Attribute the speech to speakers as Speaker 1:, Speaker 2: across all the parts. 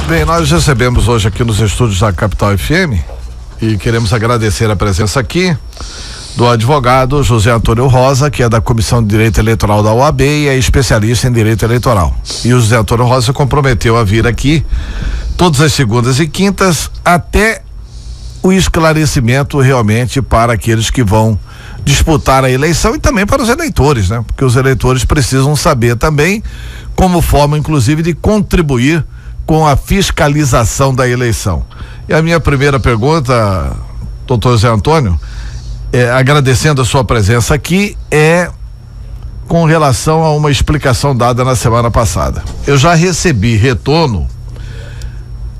Speaker 1: Bem, nós recebemos hoje aqui nos estúdios da Capital FM e queremos agradecer a presença aqui do advogado José Antônio Rosa, que é da Comissão de Direito Eleitoral da OAB e é especialista em direito eleitoral. E o José Antônio Rosa comprometeu a vir aqui todas as segundas e quintas até o esclarecimento realmente para aqueles que vão disputar a eleição e também para os eleitores, né? Porque os eleitores precisam saber também como forma, inclusive, de contribuir com a fiscalização da eleição. E a minha primeira pergunta, doutor Zé Antônio, agradecendo a sua presença aqui, é com relação a uma explicação dada na semana passada. Eu já recebi retorno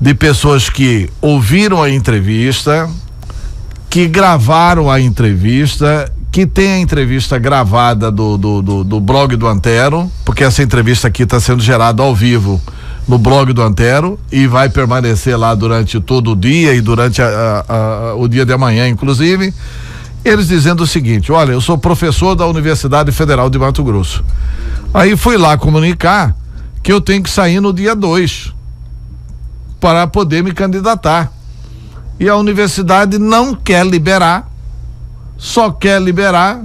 Speaker 1: de pessoas que ouviram a entrevista, que gravaram a entrevista, que tem a entrevista gravada do blog do Antero, porque essa entrevista aqui está sendo gerada ao vivo no blog do Antero e vai permanecer lá durante todo o dia e durante o dia de amanhã, inclusive. Eles dizendo o seguinte: olha, eu sou professor da Universidade Federal de Mato Grosso. Aí fui lá comunicar que eu tenho que sair no dia 2 para poder me candidatar. E a universidade não quer liberar, só quer liberar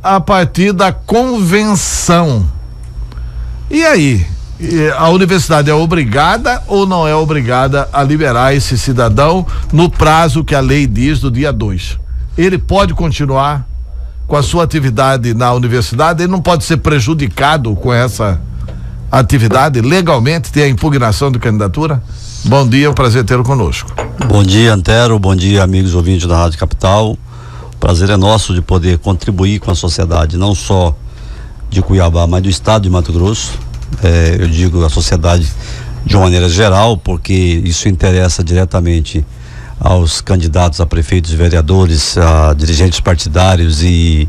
Speaker 1: a partir da convenção. E aí? A universidade é obrigada ou não é obrigada a liberar esse cidadão no prazo que a lei diz do dia 2? Ele pode continuar com a sua atividade na universidade, ele não pode ser prejudicado com essa atividade legalmente, ter a impugnação de candidatura? Bom dia, é um prazer tê-lo conosco.
Speaker 2: Bom dia, Antero, bom dia, amigos ouvintes da Rádio Capital. O prazer é nosso de poder contribuir com a sociedade, não só de Cuiabá, mas do estado de Mato Grosso. Eu digo a sociedade de uma maneira geral, porque isso interessa diretamente aos candidatos a prefeitos e vereadores, a dirigentes partidários e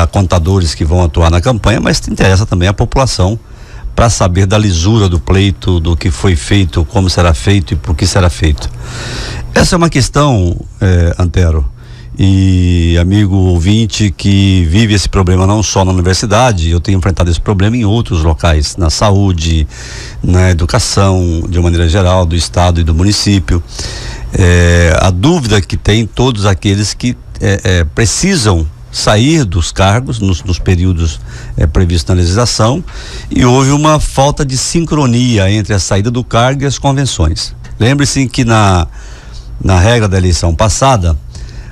Speaker 2: a contadores que vão atuar na campanha, mas interessa também a população para saber da lisura do pleito, do que foi feito, como será feito e por que será feito. Essa é uma questão, Antero e amigo ouvinte, que vive esse problema não só na universidade. Eu tenho enfrentado esse problema em outros locais, na saúde, na educação, de uma maneira geral, do estado e do município. A dúvida que tem todos aqueles que precisam sair dos cargos nos períodos previstos na legislação, e houve uma falta de sincronia entre a saída do cargo e as convenções. Lembre-se que na regra da eleição passada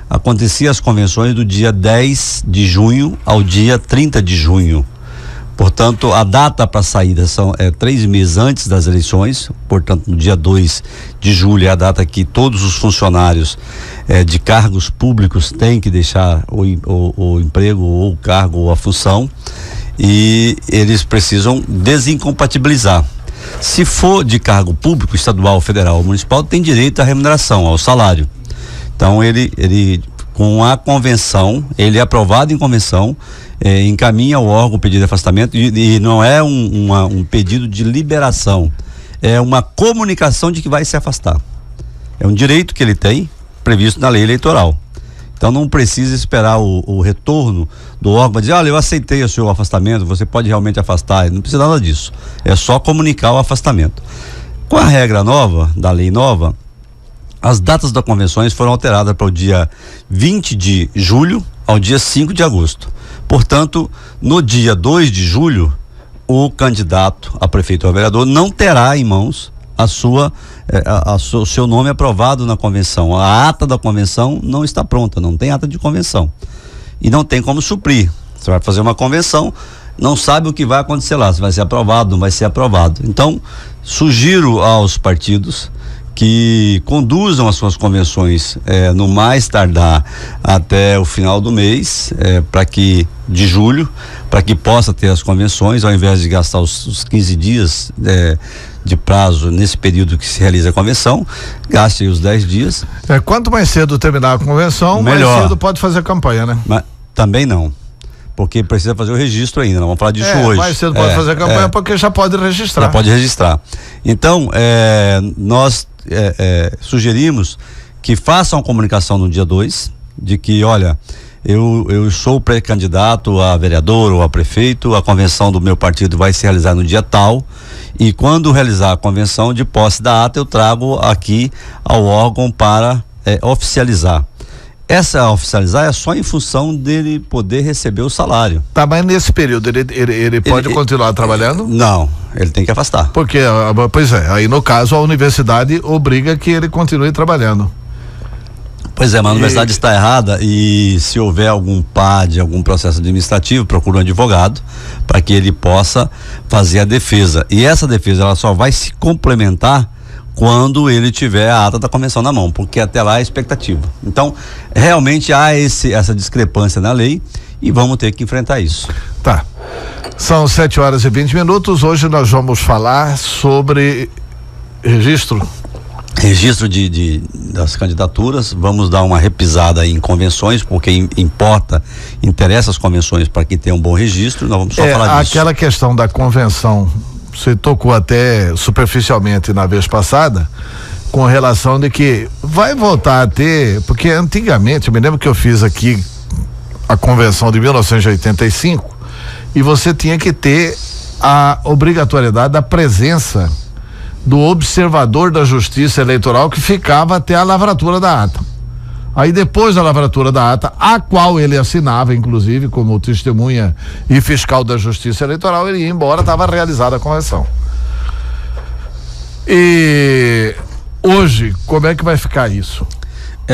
Speaker 2: acontecia as convenções do dia 10 de junho ao dia 30 de junho. Portanto, a data para a saída são 3 meses antes das eleições. Portanto, no dia 2 de julho é a data que todos os funcionários de cargos públicos têm que deixar o emprego ou o cargo ou a função, e eles precisam desincompatibilizar. Se for de cargo público, estadual, federal ou municipal, tem direito à remuneração, ao salário. Então ele com a convenção, ele é aprovado em convenção, encaminha ao órgão o pedido de afastamento, e não é um pedido de liberação, é uma comunicação de que vai se afastar. É um direito que ele tem, previsto na lei eleitoral. Então não precisa esperar o retorno do órgão para dizer: olha, eu aceitei o seu afastamento, você pode realmente afastar. Não precisa nada disso, é só comunicar o afastamento. Com a regra nova, da lei nova, as datas das convenções foram alteradas para o dia 20 de julho ao dia 5 de agosto. Portanto, no dia 2 de julho, o candidato a prefeito ou a vereador não terá em mãos o seu nome aprovado na convenção. A ata da convenção não está pronta, não tem ata de convenção. E não tem como suprir. Você vai fazer uma convenção, não sabe o que vai acontecer lá, se vai ser aprovado, não vai ser aprovado. Então, sugiro aos partidos que conduzam as suas convenções no mais tardar até o final do mês, de julho, para que possa ter as convenções, ao invés de gastar os 15 dias de prazo nesse período que se realiza a convenção, gaste aí os 10 dias.
Speaker 1: Quanto mais cedo terminar a convenção, melhor. Mais cedo pode fazer a campanha, né?
Speaker 2: Mas também não, porque precisa fazer o registro ainda, não vamos falar disso hoje.
Speaker 1: Mais cedo pode fazer a campanha porque já pode registrar.
Speaker 2: Já pode registrar. Então, nós sugerimos que façam a comunicação no dia 2, de que, olha, eu sou pré-candidato a vereador ou a prefeito, a convenção do meu partido vai se realizar no dia tal, e quando realizar a convenção de posse da ata, eu trago aqui ao órgão para oficializar. Essa oficializar é só em função dele poder receber o salário.
Speaker 1: Tá, mas nesse período ele pode continuar trabalhando?
Speaker 2: Não, ele tem que afastar.
Speaker 1: Porque, pois é, aí no caso a universidade obriga que ele continue trabalhando.
Speaker 2: Pois é, mas a universidade está errada, e se houver algum PAD, algum processo administrativo, procura um advogado para que ele possa fazer a defesa. E essa defesa ela só vai se complementar quando ele tiver a ata da convenção na mão, porque até lá é expectativa. Então, realmente há essa discrepância na lei e vamos ter que enfrentar isso.
Speaker 1: Tá. São 7h20. Hoje nós vamos falar sobre registro das candidaturas. Vamos dar uma repisada em convenções, porque interessa as convenções para que tenha um bom registro. Nós vamos só falar disso. Aquela questão da convenção, você tocou até superficialmente na vez passada, com relação de que vai voltar a ter, porque antigamente, eu me lembro que eu fiz aqui a convenção de 1985 e você tinha que ter a obrigatoriedade da presença do observador da Justiça Eleitoral, que ficava até a lavratura da ata. Aí depois da lavratura da ata, a qual ele assinava, inclusive, como testemunha e fiscal da Justiça Eleitoral, ele ia embora, estava realizada a convenção. E hoje, como é que vai ficar isso?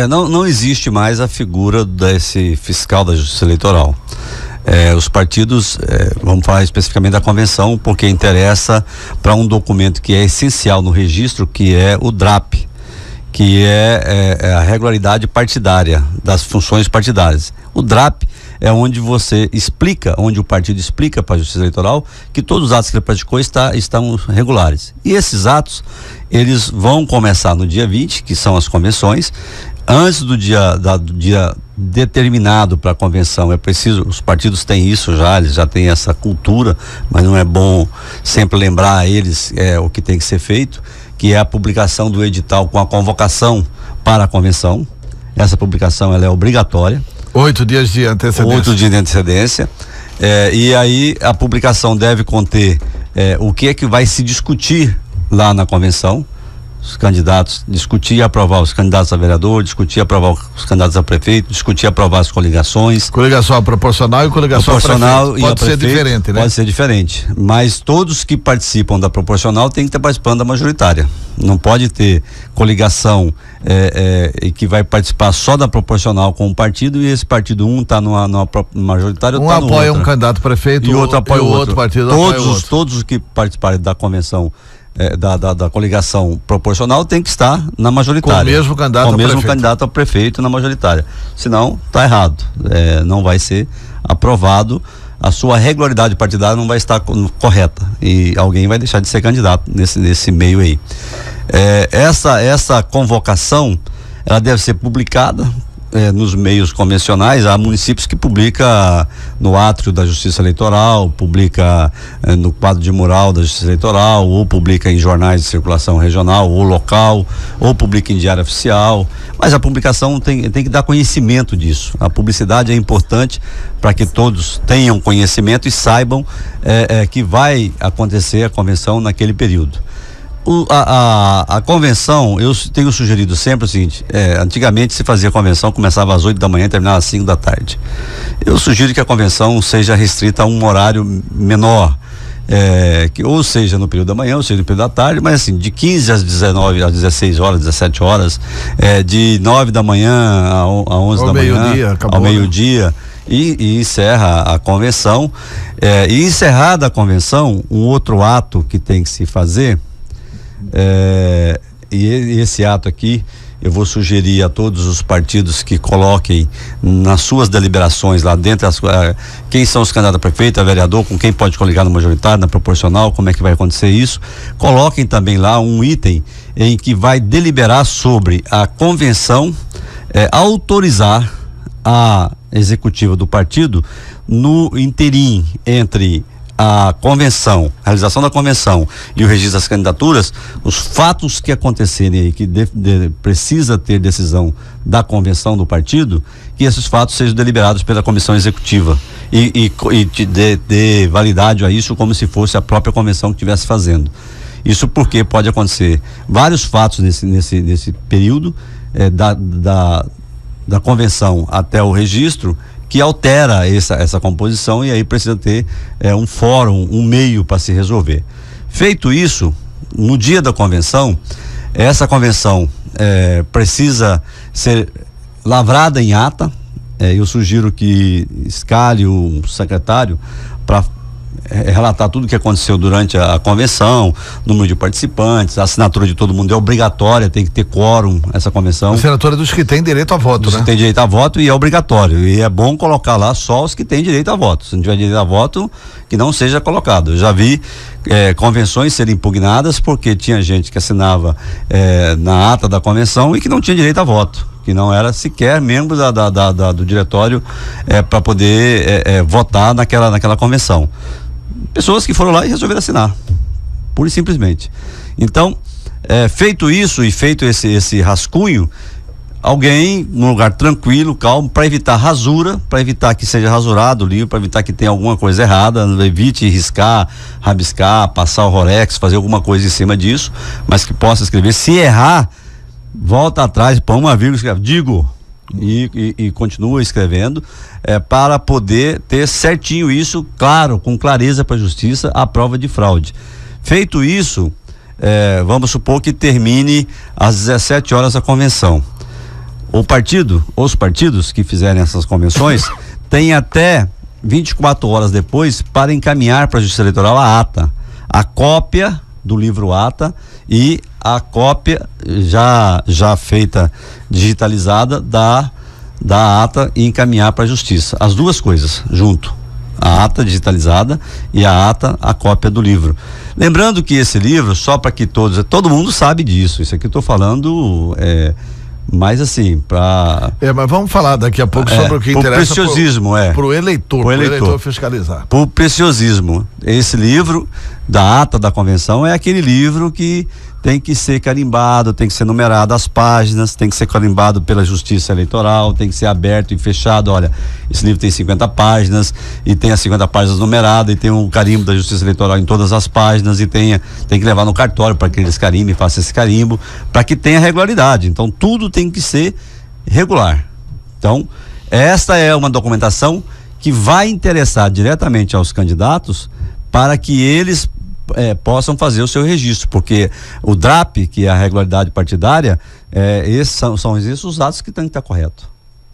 Speaker 2: Não existe mais a figura desse fiscal da Justiça Eleitoral. Os partidos, vamos falar especificamente da convenção, porque interessa para um documento que é essencial no registro, que é o DRAP, que é a regularidade partidária das funções partidárias. O DRAP é onde onde o partido explica para a Justiça Eleitoral que todos os atos que ele praticou estão regulares. E esses atos, eles vão começar no dia 20, que são as convenções. Antes do dia determinado para a convenção, é preciso, os partidos têm isso já, eles já têm essa cultura, mas não é bom sempre lembrar a eles o que tem que ser feito, que é a publicação do edital com a convocação para a convenção. Essa publicação ela é obrigatória.
Speaker 1: 8 dias de antecedência.
Speaker 2: 8 dias de antecedência. E aí a publicação deve conter o que é que vai se discutir lá na convenção. Os candidatos, discutir e aprovar os candidatos a vereador, discutir e aprovar os candidatos a prefeito, discutir e aprovar as coligações.
Speaker 1: Coligação proporcional e coligação
Speaker 2: proporcional a prefeito.
Speaker 1: Pode ser diferente, né?
Speaker 2: Pode ser diferente, mas todos que participam da proporcional têm que estar participando da majoritária. Não pode ter coligação que vai participar só da proporcional com um partido, e esse partido está numa majoritária,
Speaker 1: um apoia um candidato a prefeito
Speaker 2: e outro apoia o outro
Speaker 1: partido.
Speaker 2: Todos os que participarem da convenção da coligação proporcional tem que estar na majoritária.
Speaker 1: Com o mesmo candidato
Speaker 2: a prefeito na majoritária. Senão, está errado. Não vai ser aprovado, a sua regularidade partidária não vai estar correta. E alguém vai deixar de ser candidato nesse meio aí. Essa convocação, ela deve ser publicada nos meios convencionais. Há municípios que publica no átrio da Justiça Eleitoral, publica no quadro de mural da Justiça Eleitoral, ou publica em jornais de circulação regional ou local, ou publica em diário oficial, mas a publicação tem que dar conhecimento disso. A publicidade é importante para que todos tenham conhecimento e saibam que vai acontecer a convenção naquele período. A convenção, eu tenho sugerido sempre o seguinte: antigamente se fazia convenção, começava às 8 da manhã e terminava às 5 da tarde. Eu sugiro que a convenção seja restrita a um horário menor, que ou seja no período da manhã, ou seja no período da tarde, mas assim, de 15 às 19, às 16 horas, 17 horas, de 9 da manhã a 11 da manhã, ao meio-dia, e encerra a convenção. E encerrada a convenção, um outro ato que tem que se fazer, e esse ato aqui eu vou sugerir a todos os partidos que coloquem nas suas deliberações lá dentro quem são os candidatos a prefeito, a vereador, com quem pode coligar no majoritário, na proporcional, como é que vai acontecer isso. Coloquem também lá um item em que vai deliberar sobre a convenção autorizar a executiva do partido no interim entre a convenção, a realização da convenção e o registro das candidaturas, os fatos que acontecerem aí, que precisa ter decisão da convenção do partido, que esses fatos sejam deliberados pela comissão executiva e dê validade a isso como se fosse a própria convenção que estivesse fazendo. Isso porque pode acontecer vários fatos nesse período da convenção até o registro, que altera essa composição, e aí precisa ter um fórum, um meio para se resolver. Feito isso, no dia da convenção, essa convenção precisa ser lavrada em ata. Eu sugiro que escale um secretário para relatar tudo o que aconteceu durante a convenção, número de participantes, a assinatura de todo mundo é obrigatória, tem que ter quórum essa convenção.
Speaker 1: A assinatura dos que têm direito a voto, né?
Speaker 2: Que tem direito a voto, e é obrigatório, e é bom colocar lá só os que têm direito a voto. Se não tiver direito a voto, que não seja colocado. Eu já vi convenções serem impugnadas porque tinha gente que assinava na ata da convenção e que não tinha direito a voto, que não era sequer membro do diretório para poder votar naquela convenção. Pessoas que foram lá e resolveram assinar, pura e simplesmente. Então, feito isso e feito esse rascunho, alguém num lugar tranquilo, calmo, para evitar rasura, para evitar que seja rasurado o livro, para evitar que tenha alguma coisa errada, evite riscar, rabiscar, passar o Rorex, fazer alguma coisa em cima disso, mas que possa escrever. Se errar, volta atrás, põe uma vírgula, escreve, digo, e continua escrevendo, para poder ter certinho isso, claro, com clareza para a justiça, a prova de fraude. Feito isso, vamos supor que termine às 17 horas a convenção. Os partidos que fizerem essas convenções têm até 24 horas depois para encaminhar para a Justiça Eleitoral a ata, a cópia do livro ata e a cópia já feita, digitalizada da ata, e encaminhar para a justiça. As duas coisas junto, a ata digitalizada e a cópia do livro. Lembrando que esse livro, só para que todo mundo sabe disso, isso aqui eu estou falando mas assim,
Speaker 1: mas vamos falar daqui a pouco sobre o que interessa pro eleitor fiscalizar.
Speaker 2: Por preciosismo. Esse livro da ata da convenção é aquele livro que tem que ser carimbado, tem que ser numerado as páginas, tem que ser carimbado pela Justiça Eleitoral, tem que ser aberto e fechado. Olha, esse livro tem 50 páginas e tem as 50 páginas numeradas e tem um carimbo da Justiça Eleitoral em todas as páginas, e tem que levar no cartório para que eles carimbem, façam esse carimbo, para que tenha regularidade. Então tudo tem que ser regular. Então esta é uma documentação que vai interessar diretamente aos candidatos para que eles possam fazer o seu registro, porque o DRAP, que é a regularidade partidária, são esses os dados que têm que estar corretos.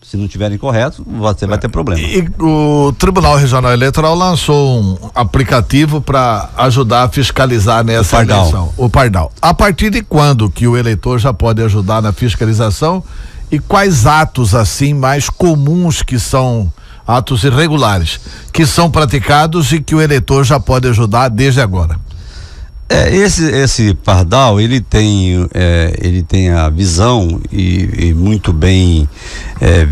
Speaker 2: Se não estiverem corretos, você vai ter problema.
Speaker 1: E o Tribunal Regional Eleitoral lançou um aplicativo para ajudar a fiscalizar nessa eleição, o Pardal. A partir de quando que o eleitor já pode ajudar na fiscalização, e quais atos assim mais comuns, que são atos irregulares, que são praticados e que o eleitor já pode ajudar desde agora?
Speaker 2: Esse Pardal, ele tem a visão e muito bem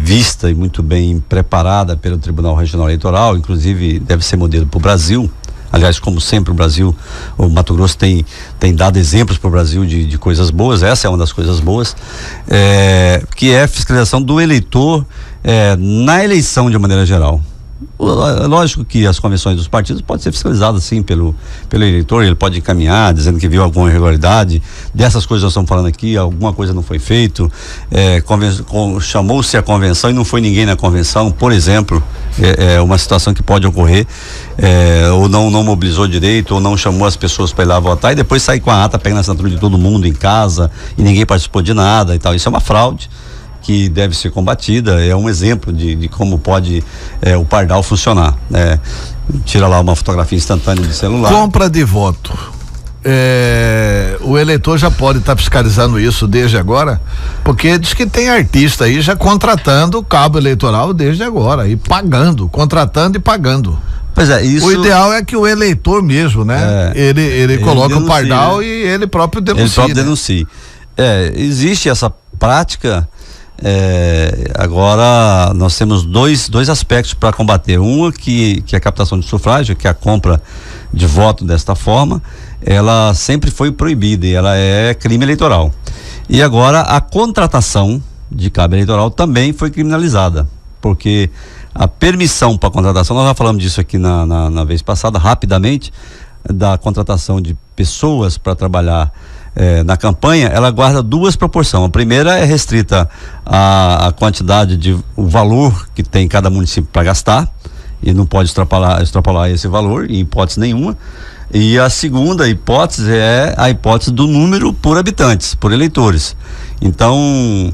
Speaker 2: vista e muito bem preparada pelo Tribunal Regional Eleitoral, inclusive deve ser modelo para o Brasil. Aliás, como sempre, o Mato Grosso tem dado exemplos para o Brasil de coisas boas. Essa é uma das coisas boas, que é a fiscalização do eleitor na eleição de maneira geral. Lógico que as convenções dos partidos podem ser fiscalizadas sim pelo eleitor, ele pode encaminhar dizendo que viu alguma irregularidade, dessas coisas nós estamos falando aqui, alguma coisa não foi feito, chamou-se a convenção e não foi ninguém na convenção, por exemplo, uma situação que pode ocorrer, ou não mobilizou direito, ou não chamou as pessoas para ir lá votar e depois sair com a ata, pegando a assinatura de todo mundo em casa e ninguém participou de nada e tal. Isso é uma fraude que deve ser combatida, é um exemplo de como pode o Pardal funcionar. Tira lá uma fotografia instantânea de celular.
Speaker 1: Compra de voto. O eleitor já pode estar fiscalizando isso desde agora, porque diz que tem artista aí já contratando o cabo eleitoral desde agora, e contratando e pagando.
Speaker 2: Pois isso...
Speaker 1: O ideal é que o eleitor mesmo, né? Ele coloca denuncie, o Pardal, né? E ele próprio denuncia.
Speaker 2: Existe essa prática Agora nós temos dois aspectos para combater. Um que é a captação de sufrágio, que é a compra de voto desta forma, ela sempre foi proibida e ela é crime eleitoral. E agora a contratação de cabo eleitoral também foi criminalizada, porque a permissão para contratação, nós já falamos disso aqui na vez passada, rapidamente, da contratação de pessoas para trabalhar na campanha, ela guarda duas proporções. A primeira é restrita à quantidade o valor que tem cada município para gastar, e não pode extrapolar esse valor em hipótese nenhuma. E a segunda hipótese é a hipótese do número por habitantes, por eleitores. Então,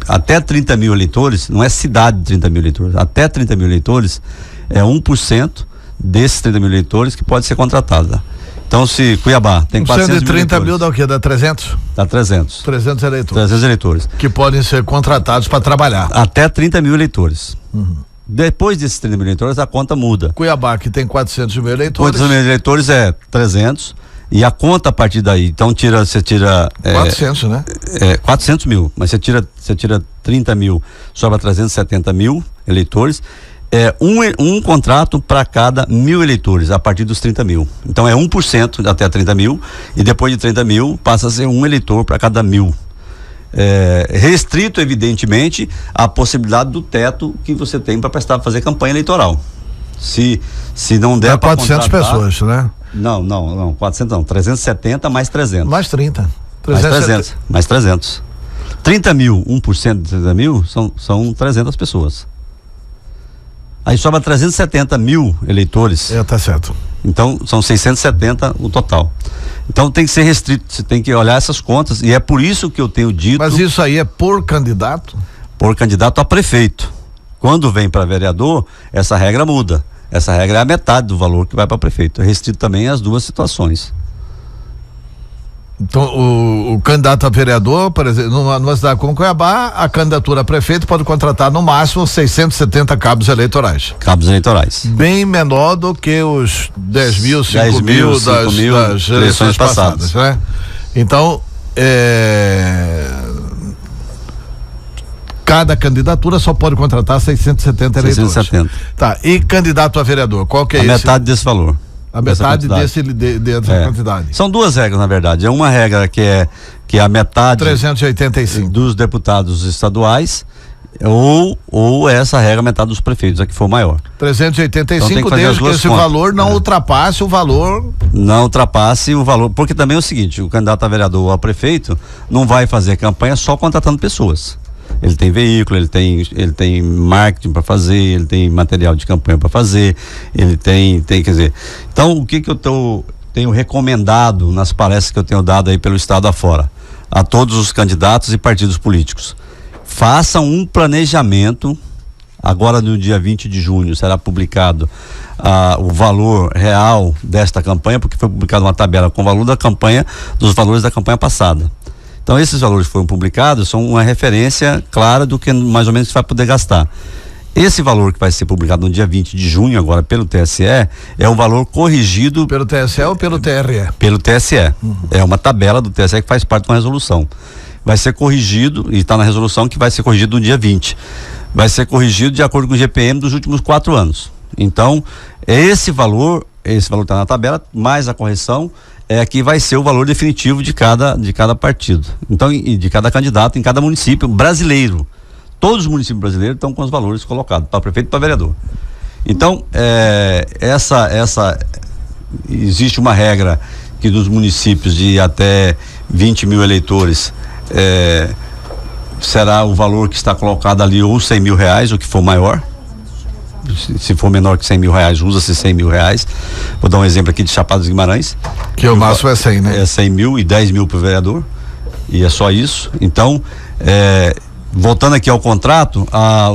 Speaker 2: até 30 mil eleitores, não é cidade de 30 mil eleitores, até 30 mil eleitores é 1% desses 30 mil eleitores que pode ser contratada. Então, se Cuiabá tem 400
Speaker 1: de 30 mil dá o quê? Dá 300?
Speaker 2: Dá 300.
Speaker 1: 300 eleitores.
Speaker 2: 300 eleitores.
Speaker 1: Que podem ser contratados para trabalhar.
Speaker 2: Até 30 mil eleitores. Depois desses 30 mil eleitores, a conta muda.
Speaker 1: Cuiabá, que tem 400 mil eleitores.
Speaker 2: 400 mil eleitores é 300. E a conta a partir daí, então você tira
Speaker 1: 400, né?
Speaker 2: 400 mil, mas você tira 30 mil, sobra 370 mil eleitores. Um contrato para cada 1.000 eleitores a partir dos 30 mil. Então é 1% até 30 mil, e depois de 30 mil passa a ser um eleitor para cada 1.000. Restrito, evidentemente, a possibilidade do teto que você tem para fazer campanha eleitoral. Se não der para
Speaker 1: 400 pessoas, né?
Speaker 2: Não, 400 não, 370 mais 300.
Speaker 1: Mais 30.
Speaker 2: Mais 300. 30 mil, 1% de 30 mil são 300 pessoas. Aí sobra 370 mil eleitores.
Speaker 1: Tá certo.
Speaker 2: Então são 670 o total. Então tem que ser restrito, você tem que olhar essas contas, e é por isso que eu tenho dito.
Speaker 1: Mas isso aí é por candidato?
Speaker 2: Por candidato a prefeito. Quando vem para vereador, essa regra muda. Essa regra é a metade do valor que vai para prefeito. É restrito também às duas situações.
Speaker 1: Então, o candidato a vereador, por exemplo, numa cidade como Cuiabá, a candidatura a prefeito pode contratar no máximo 670 cabos eleitorais.
Speaker 2: Cabos eleitorais.
Speaker 1: Bem menor do que os 10 mil, 5 mil das eleições passadas, né? Então, cada candidatura só pode contratar 670 eleitores. 670. Tá, e candidato a vereador, qual que é
Speaker 2: a metade desse valor.
Speaker 1: A metade dessa quantidade.
Speaker 2: São duas regras, na verdade. É uma regra que é a metade
Speaker 1: 385
Speaker 2: dos deputados estaduais, ou essa regra, metade dos prefeitos, a que for maior.
Speaker 1: 385, então, desde que esse valor não ultrapasse o valor. Não
Speaker 2: ultrapasse o valor, porque também é o seguinte: o candidato a vereador ou a prefeito não vai fazer campanha só contratando pessoas. Ele tem veículo, ele tem marketing para fazer, ele tem material de campanha para fazer, ele tem, quer dizer. Então, o que eu tenho recomendado nas palestras que eu tenho dado aí pelo estado afora, a todos os candidatos e partidos políticos: façam um planejamento. Agora, no dia 20 de junho, será publicado o valor real desta campanha, porque foi publicada uma tabela com o valor da campanha, dos valores da campanha passada. Então, esses valores que foram publicados são uma referência clara do que mais ou menos você vai poder gastar. Esse valor que vai ser publicado no dia 20 de junho, agora pelo TSE, é um valor corrigido.
Speaker 1: Pelo TSE ou pelo TRE?
Speaker 2: Pelo TSE. É uma tabela do TSE que faz parte de uma resolução. Vai ser corrigido, e está na resolução que vai ser corrigido no dia 20. Vai ser corrigido de acordo com o GPM dos últimos 4 anos. Então, esse valor está na tabela, mais a correção que vai ser o valor definitivo de cada partido. Então, e de cada candidato em cada município brasileiro. Todos os municípios brasileiros estão com os valores colocados para prefeito e para vereador. Então, existe uma regra que dos municípios de até 20 mil eleitores será o valor que está colocado ali, ou 100 mil reais, o que for maior. Se for menor que 100 mil reais, usa-se 100 mil reais. Vou dar um exemplo aqui de Chapada dos Guimarães.
Speaker 1: Que o máximo é 100, né?
Speaker 2: 100 mil e 10 mil para o vereador. E é só isso. Então, voltando aqui ao contrato,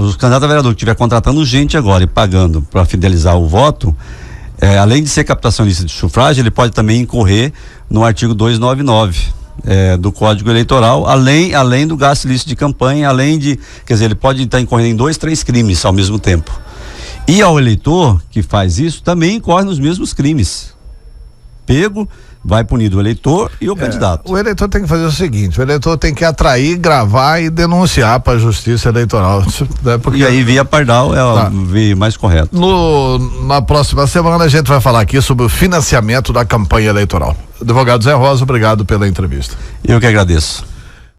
Speaker 2: os candidatos a vereador que estiver contratando gente agora e pagando para fidelizar o voto, além de ser captação ilícita de sufrágio, ele pode também incorrer no artigo 299 do Código Eleitoral, além do gasto ilícito de campanha, quer dizer, ele pode estar incorrendo em 2, 3 crimes ao mesmo tempo. E ao eleitor que faz isso também incorre nos mesmos crimes. Pego vai punir o eleitor e o candidato.
Speaker 1: O eleitor tem que fazer o seguinte: o eleitor tem que atrair, gravar e denunciar para a Justiça Eleitoral. Né? Porque...
Speaker 2: E aí, via Pardal é a via mais correta.
Speaker 1: Na próxima semana a gente vai falar aqui sobre o financiamento da campanha eleitoral. Advogado Zé Rosa, obrigado pela entrevista.
Speaker 2: Eu que agradeço.